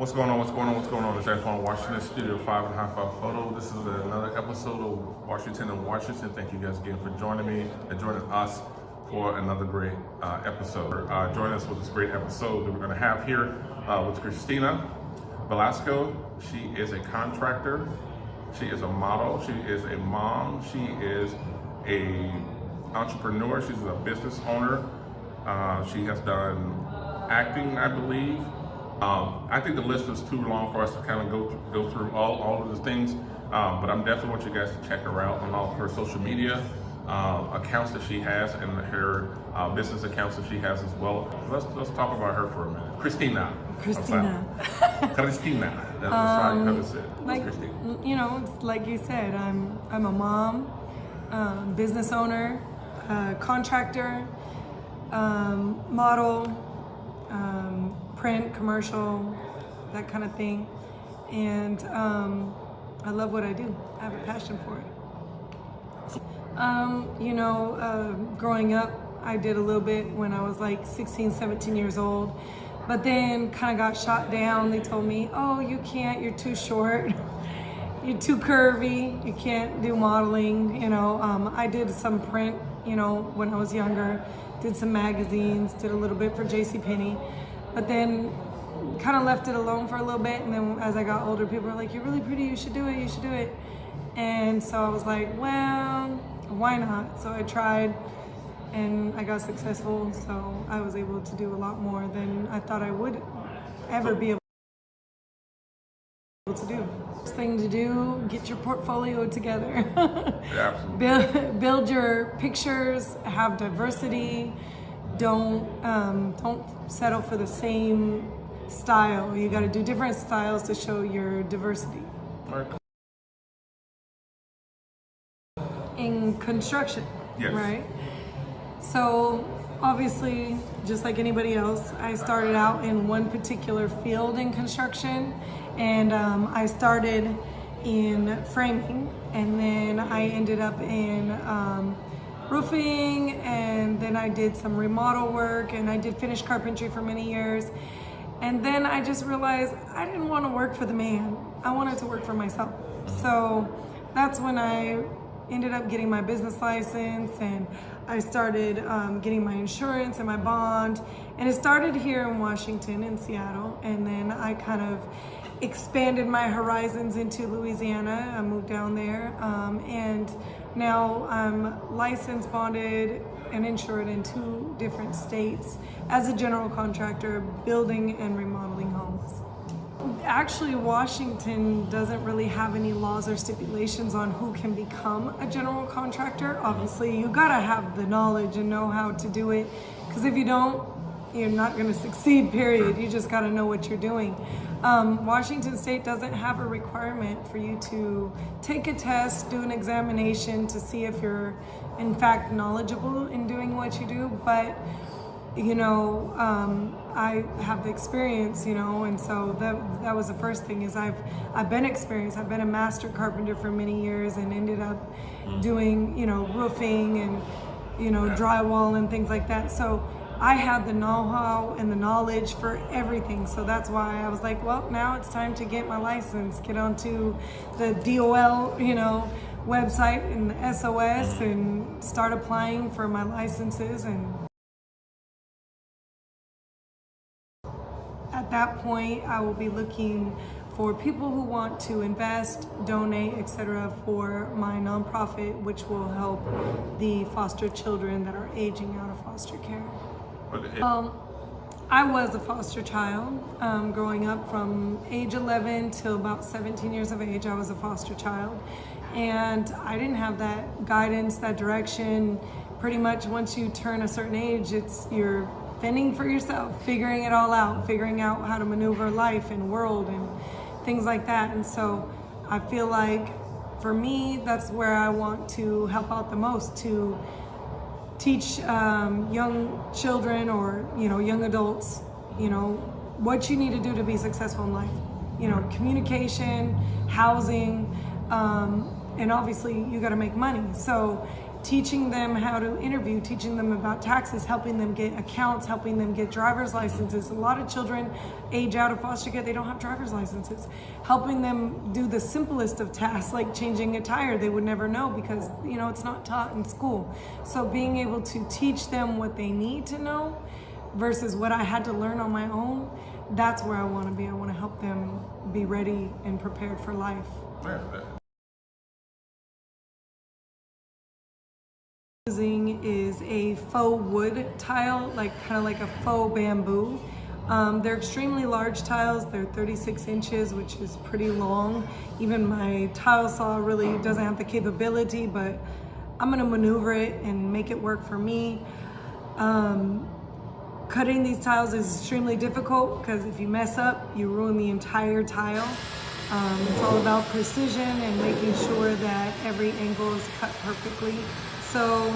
What's going on? What's going on? What's going on? It's Antoine Washington, Studio 5.5 Photo. This is another episode of Washington and Washington. Thank you guys again for joining me and joining us for another great episode. Joining us with this great episode that we're going to have here with Christina Velasco. She is a contractor. She is a model. She is a mom. She is a entrepreneur. She's a business owner. She has done acting, I believe. I think the list is too long for us to kind of go through all of the things, but I'm definitely want you guys to check her out on all of her social media accounts that she has and her business accounts that she has as well. Let's talk about her for a minute. Christina. Christina. That's how to say it. Like, Christina. you know, like you said, I'm a mom, business owner, contractor, model, print, commercial, that kind of thing. And I love what I do. I have a passion for it. Growing up, I did a little bit when I was like 16, 17 years old, but then kind of got shot down. They told me, oh, you can't, you're too short, you're too curvy, you can't do modeling. I did some print, when I was younger, did some magazines, did a little bit for JCPenney. But then kind of left it alone for a little bit. And then as I got older, people were like, you're really pretty, you should do it. And so I was like, well, why not? So I tried and I got successful. So I was able to do a lot more than I thought I would ever be able to do. First thing to do, get your portfolio together. Absolutely. Build your pictures, have diversity. Don't settle for the same style. You got to do different styles to show your diversity. Right. In construction, yes. Right? So obviously, just like anybody else, I started out in one particular field in construction, and I started in framing, and then I ended up in roofing, and then I did some remodel work, and I did finish carpentry for many years. And then I just realized I didn't want to work for the man. I wanted to work for myself. So that's when I ended up getting my business license, and I started getting my insurance and my bond. And it started here in Washington, in Seattle, and then I kind of expanded my horizons into Louisiana. I moved down there, and now I'm licensed, bonded, and insured in 2 different states as a general contractor, building and remodeling homes. Actually, Washington doesn't really have any laws or stipulations on who can become a general contractor. Obviously, you gotta have the knowledge and know how to do it, because if you don't, you're not gonna succeed, period. You just gotta know what you're doing. Washington State doesn't have a requirement for you to take a test, do an examination to see if you're in fact knowledgeable in doing what you do, but I have the experience, and so that was the first thing is I've been experienced. I've been a master carpenter for many years and ended up doing, roofing and, drywall and things like that. So I had the know-how and the knowledge for everything. So that's why I was like, well, now it's time to get my license, get onto the DOL, website and the SOS and start applying for my licenses. And at that point, I will be looking for people who want to invest, donate, etc. for my nonprofit, which will help the foster children that are aging out of foster care. I was a foster child growing up from age 11 till about 17 years of age. I was a foster child, and I didn't have that guidance, that direction. Pretty much once you turn a certain age, you're fending for yourself, figuring it all out, figuring out how to maneuver life and world and things like that. And so I feel like for me, that's where I want to help out the most, to teach young children or young adults what you need to do to be successful in life. Communication, housing, and obviously you got to make money. So teaching them how to interview, teaching them about taxes, helping them get accounts, helping them get driver's licenses. A lot of children age out of foster care, they don't have driver's licenses. Helping them do the simplest of tasks, like changing a tire, they would never know because, you know, it's not taught in school. So being able to teach them what they need to know versus what I had to learn on my own, that's where I want to be. I want to help them be ready and prepared for life. Yeah. Using is a faux wood tile, like kind of like a faux bamboo. They're extremely large tiles. They're 36 inches, which is pretty long. Even my tile saw really doesn't have the capability, but I'm gonna maneuver it and make it work for me. Cutting these tiles is extremely difficult because if you mess up, you ruin the entire tile. It's all about precision and making sure that every angle is cut perfectly. So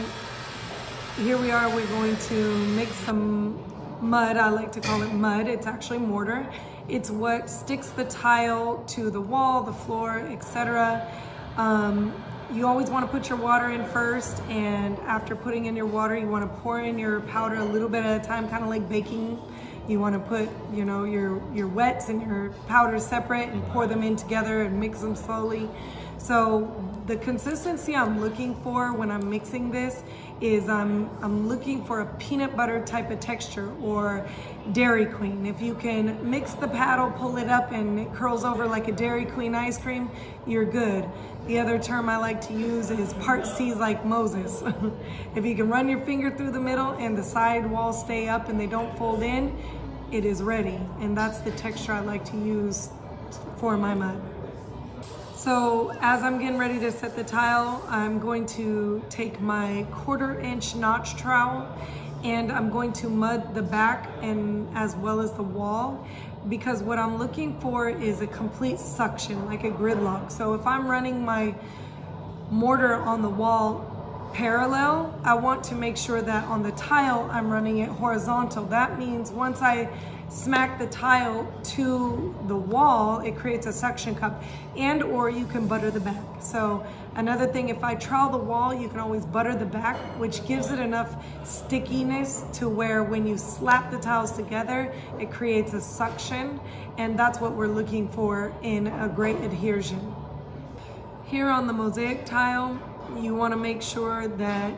here we are, we're going to mix some mud. I like to call it mud. It's actually mortar. It's what sticks the tile to the wall, the floor, etc. You always want to put your water in first, and after putting in your water, you want to pour in your powder a little bit at a time, kind of like baking. You want to put, you know, your wets and your powders separate and pour them in together and mix them slowly. So the consistency I'm looking for when I'm mixing this is I'm looking for a peanut butter type of texture or Dairy Queen. If you can mix the paddle, pull it up and it curls over like a Dairy Queen ice cream, you're good. The other term I like to use is part C's like Moses. If you can run your finger through the middle and the side walls stay up and they don't fold in, it is ready. And that's the texture I like to use for my mud. So as I'm getting ready to set the tile, I'm going to take my 1/4 inch notch trowel and I'm going to mud the back and as well as the wall, because what I'm looking for is a complete suction, like a gridlock. So if I'm running my mortar on the wall parallel, I want to make sure that on the tile I'm running it horizontal. That means once I smack the tile to the wall, it creates a suction cup, and or you can butter the back. So another thing, if I trowel the wall, you can always butter the back, which gives it enough stickiness to where when you slap the tiles together, it creates a suction, and that's what we're looking for in a great adhesion. Here on the mosaic tile, you want to make sure that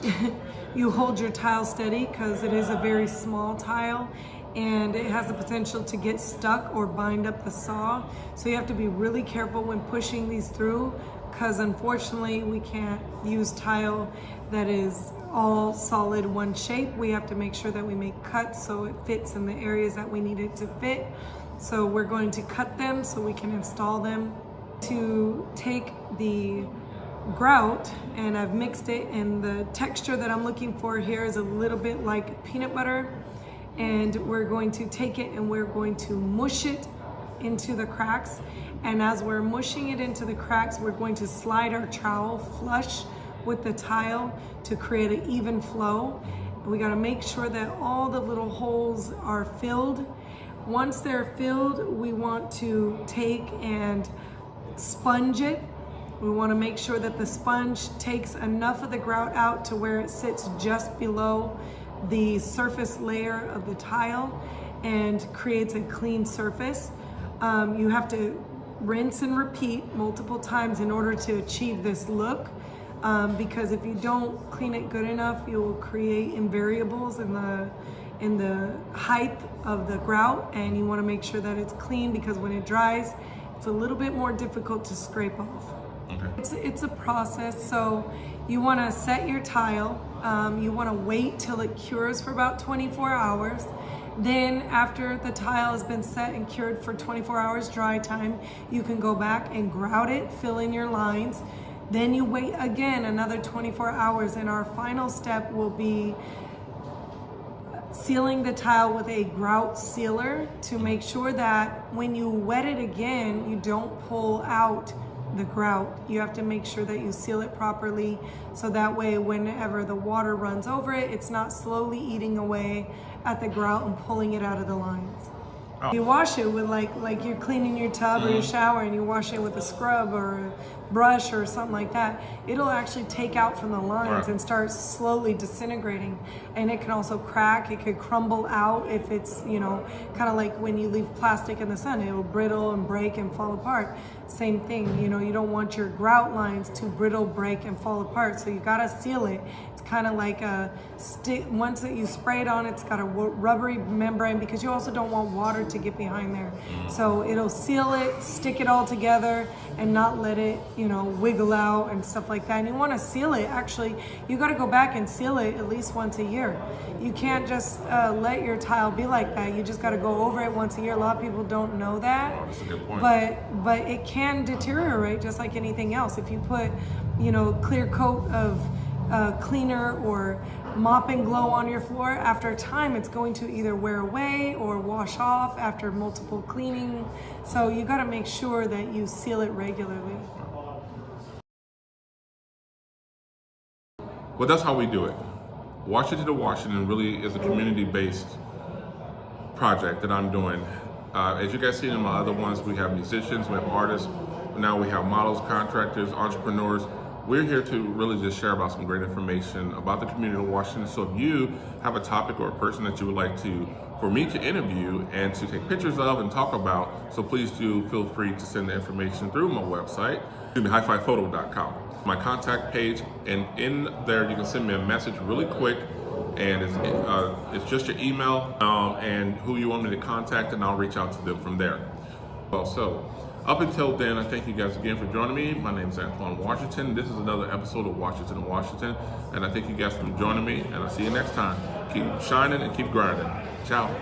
you hold your tile steady because it is a very small tile and it has the potential to get stuck or bind up the saw. So you have to be really careful when pushing these through, because unfortunately we can't use tile that is all solid one shape. We have to make sure that we make cuts so it fits in the areas that we need it to fit. So we're going to cut them so we can install them. To take the grout, and I've mixed it, and the texture that I'm looking for here is a little bit like peanut butter, and we're going to take it and we're going to mush it into the cracks, and as we're mushing it into the cracks, we're going to slide our trowel flush with the tile to create an even flow. We got to make sure that all the little holes are filled. Once they're filled, we want to take and sponge it. We want to make sure that the sponge takes enough of the grout out to where it sits just below the surface layer of the tile and creates a clean surface. You have to rinse and repeat multiple times in order to achieve this look, because if you don't clean it good enough, you will create invariables in the height of the grout, and you want to make sure that it's clean because when it dries, it's a little bit more difficult to scrape off. Okay. It's a process. So you want to set your tile. You want to wait till it cures for about 24 hours. Then after the tile has been set and cured for 24 hours dry time, you can go back and grout it, fill in your lines. Then you wait again another 24 hours, and our final step will be sealing the tile with a grout sealer to make sure that when you wet it again, you don't pull out the grout. You have to make sure that you seal it properly, so that way whenever the water runs over it, it's not slowly eating away at the grout and pulling it out of the lines. Oh. You wash it with like you're cleaning your tub or your shower, and you wash it with a scrub or a brush or something like that. It'll actually take out from the lines and start slowly disintegrating. And it can also crack. It could crumble out if it's, kind of like when you leave plastic in the sun. It'll brittle and break and fall apart. Same thing, you don't want your grout lines to brittle, break, and fall apart. So you gotta seal it. It's kind of like a stick. Once that you spray it on, it's got a rubbery membrane, because you also don't want water to get behind there. So it'll seal it, stick it all together, and not let it, wiggle out and stuff like that. And you want to seal it. Actually, you got to go back and seal it at least once a year. You can't just let your tile be like that. You just got to go over it once a year. A lot of people don't know that. Oh, that's a good point. But it can deteriorate just like anything else. If you put, clear coat of cleaner or mop and glow on your floor, after a time it's going to either wear away or wash off after multiple cleaning. So you got to make sure that you seal it regularly. Well, that's how we do it. Washington to Washington really is a community-based project that I'm doing. As you guys see in my other ones, we have musicians, we have artists, now we have models, contractors, entrepreneurs. We're here to really just share about some great information about the community of Washington. So if you have a topic or a person that you would like for me to interview and to take pictures of and talk about, so please do feel free to send the information through my website, highfivephoto.com. My contact page, and in there you can send me a message really quick, and it's just your email and who you want me to contact, and I'll reach out to them from there. Well, so up until then, I thank you guys again for joining me. My name is Antoine Washington. This is another episode of Washington and Washington, and I thank you guys for joining me, and I'll see you next time. Keep shining and keep grinding. Ciao.